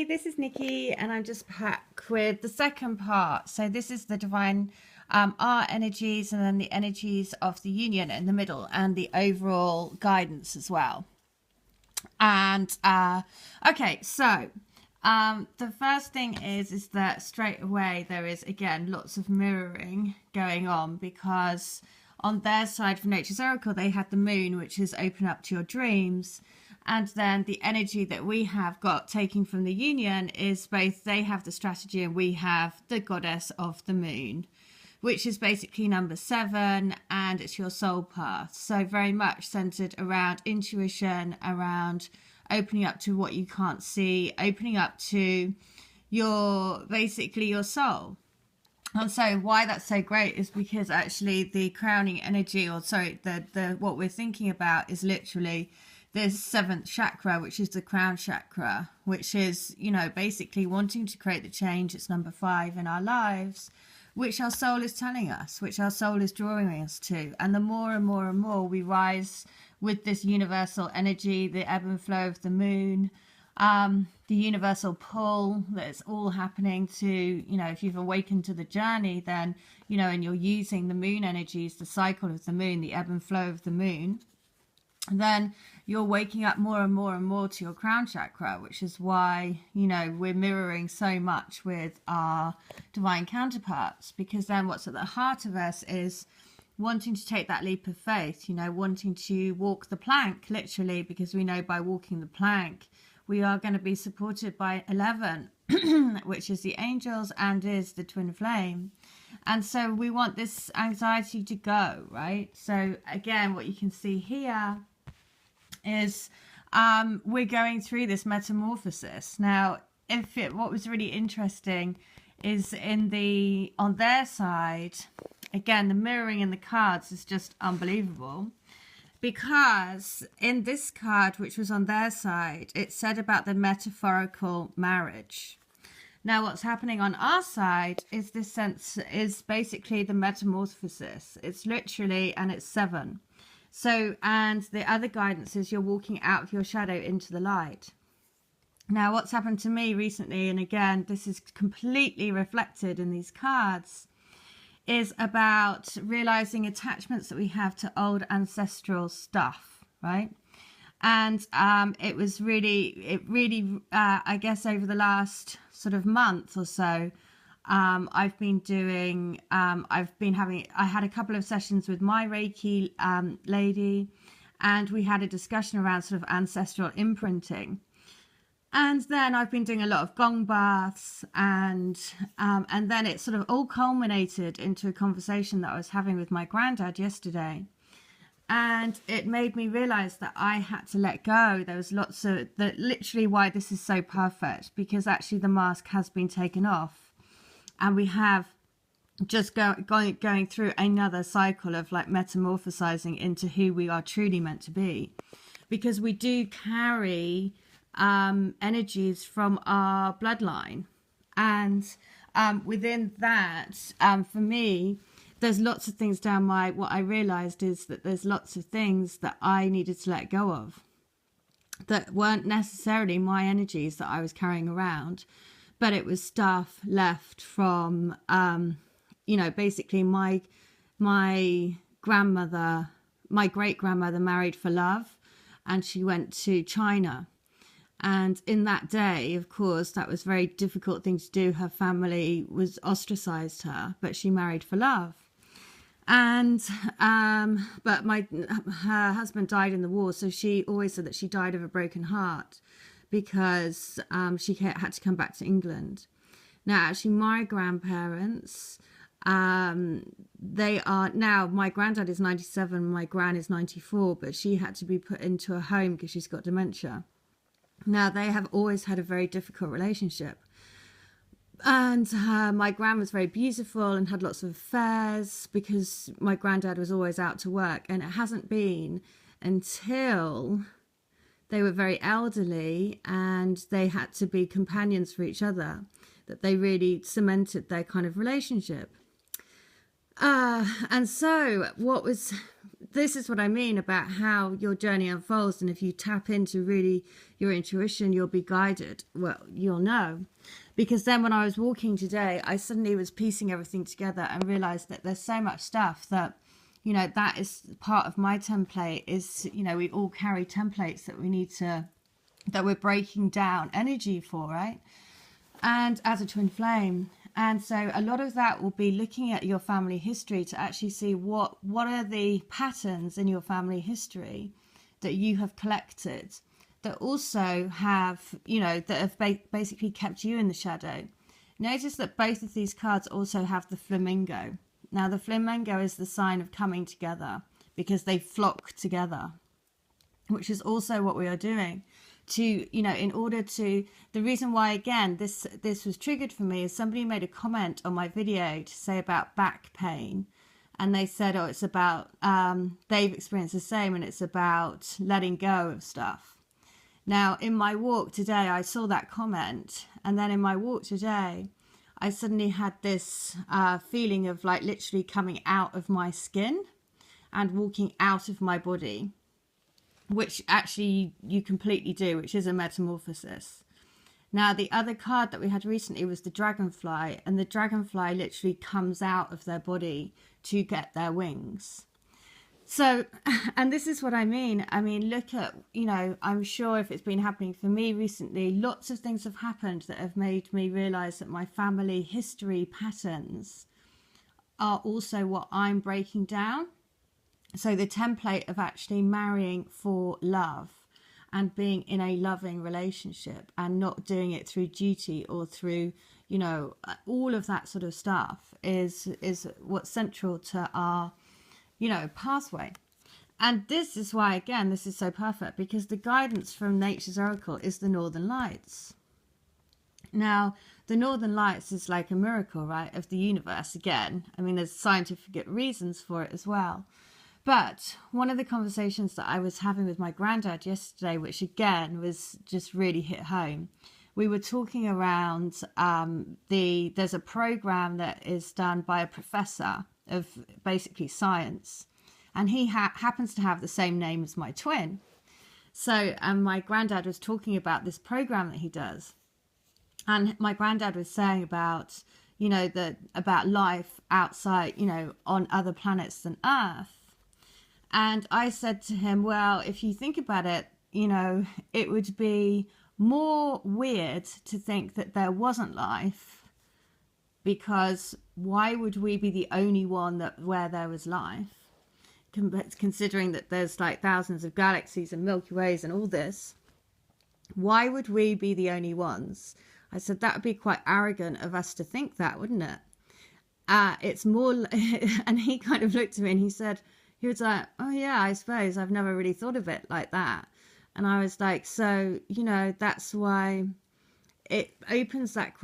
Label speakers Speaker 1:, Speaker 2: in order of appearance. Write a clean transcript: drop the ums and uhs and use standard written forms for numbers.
Speaker 1: this is Nikki, and I'm just back with the second part. So this is the divine art energies, and then the energies of the union in the middle, and the overall guidance as well. And okay, so the first thing is that straight away there is again lots of mirroring going on, because on their side for Nature's Oracle they had the moon, which is open up to your dreams. And then the energy that we have got taking from the union is both they have the strategy and we have the goddess of the moon, which is basically number 7, and it's your soul path. So very much centered around intuition, around opening up to what you can't see, opening up to your basically your soul. And so why that's so great is because actually the crowning energy, or sorry, the what we're thinking about is literally this 7th chakra, which is the crown chakra, which is, you know, basically wanting to create the change. It's number 5 in our lives, which our soul is telling us, which our soul is drawing us to. And the more and more and more we rise with this universal energy, the ebb and flow of the moon, the universal pull that's all happening to, you know, if you've awakened to the journey, then, you know, and you're using the moon energies, the cycle of the moon, the ebb and flow of the moon, then you're waking up more and more and more to your crown chakra, which is why, you know, we're mirroring so much with our divine counterparts, because then what's at the heart of us is wanting to take that leap of faith, you know, wanting to walk the plank, literally, because we know by walking the plank, we are going to be supported by 11, which is the angels and is the twin flame. And so we want this anxiety to go, right? So again, what you can see here is we're going through this metamorphosis. Now, what was really interesting is on their side, again, the mirroring in the cards is just unbelievable, because in this card, which was on their side, it said about the metaphorical marriage. Now, what's happening on our side is this sense is basically the metamorphosis. It's literally, and it's 7. So, and the other guidance is you're walking out of your shadow into the light. Now, what's happened to me recently, and again, this is completely reflected in these cards, is about realizing attachments that we have to old ancestral stuff, right? And it really, I guess over the last sort of month or so, I had a couple of sessions with my Reiki lady, and we had a discussion around sort of ancestral imprinting. And then I've been doing a lot of gong baths, and then it sort of all culminated into a conversation that I was having with my granddad yesterday. And it made me realize that I had to let go. There was lots of that, literally why this is so perfect, because actually the mask has been taken off, and we have just going through another cycle of like metamorphosizing into who we are truly meant to be, because we do carry energies from our bloodline, and within that, for me, there's lots of things what I realized is that there's lots of things that I needed to let go of that weren't necessarily my energies that I was carrying around, but it was stuff left from, you know, basically my grandmother, my great grandmother married for love, and she went to China. And in that day, of course, that was a very difficult thing to do. Her family was ostracized her, but she married for love. And but her husband died in the war, so she always said that she died of a broken heart, because she had to come back to England. Now, actually, my grandparents, they are now, my granddad is 97, my gran is 94, but she had to be put into a home because she's got dementia. Now, they have always had a very difficult relationship. And my gran was very beautiful and had lots of affairs, because my granddad was always out to work. And it hasn't been until they were very elderly and they had to be companions for each other that they really cemented their kind of relationship. And so what was this is what I mean about how your journey unfolds. And if you tap into really your intuition, you'll be guided. Well, you'll know. Because then when I was walking today, I suddenly was piecing everything together and realized that there's so much stuff that, you know, that is part of my template is, you know, we all carry templates that we need to, that we're breaking down energy for, right? And as a twin flame. And so a lot of that will be looking at your family history to actually see what are the patterns in your family history that you have collected that also have, you know, that have basically kept you in the shadow. Notice that both of these cards also have the flamingo. Now, the flamingo is the sign of coming together because they flock together, which is also what we are doing. To, you know, in order to, the reason why, again, this was triggered for me is somebody made a comment on my video to say about back pain. And they said, oh, it's about, they've experienced the same and it's about letting go of stuff. Now, in my walk today, I saw that comment. And then in my walk today, I suddenly had this feeling of like literally coming out of my skin and walking out of my body, which actually you completely do, which is a metamorphosis. Now, the other card that we had recently was the dragonfly, and the dragonfly literally comes out of their body to get their wings. So, and this is what I mean. I mean, look at, you know, I'm sure if it's been happening for me recently, lots of things have happened that have made me realize that my family history patterns are also what I'm breaking down. So the template of actually marrying for love and being in a loving relationship and not doing it through duty or through, you know, all of that sort of stuff is what's central to our, you know, pathway. And this is why, again, this is so perfect, because the guidance from Nature's Oracle is the Northern Lights. Now, the Northern Lights is like a miracle, right, of the universe again. I mean, there's scientific reasons for it as well. But one of the conversations that I was having with my granddad yesterday, which again was just really hit home, we were talking around there's a program that is done by a professor of basically science, and he happens to have the same name as my twin. So my granddad was talking about this program that he does, and my granddad was saying about, you know, about life outside, you know, on other planets than Earth. And I said to him, well, if you think about it, you know, it would be more weird to think that there wasn't life, because why would we be the only one where there was life? Considering that there's like thousands of galaxies and Milky Ways and all this, why would we be the only ones? I said, that would be quite arrogant of us to think that, wouldn't it? It's more, and he kind of looked at me and he was like, oh yeah, I suppose I've never really thought of it like that. And I was like, so, you know, that's why it opens that question.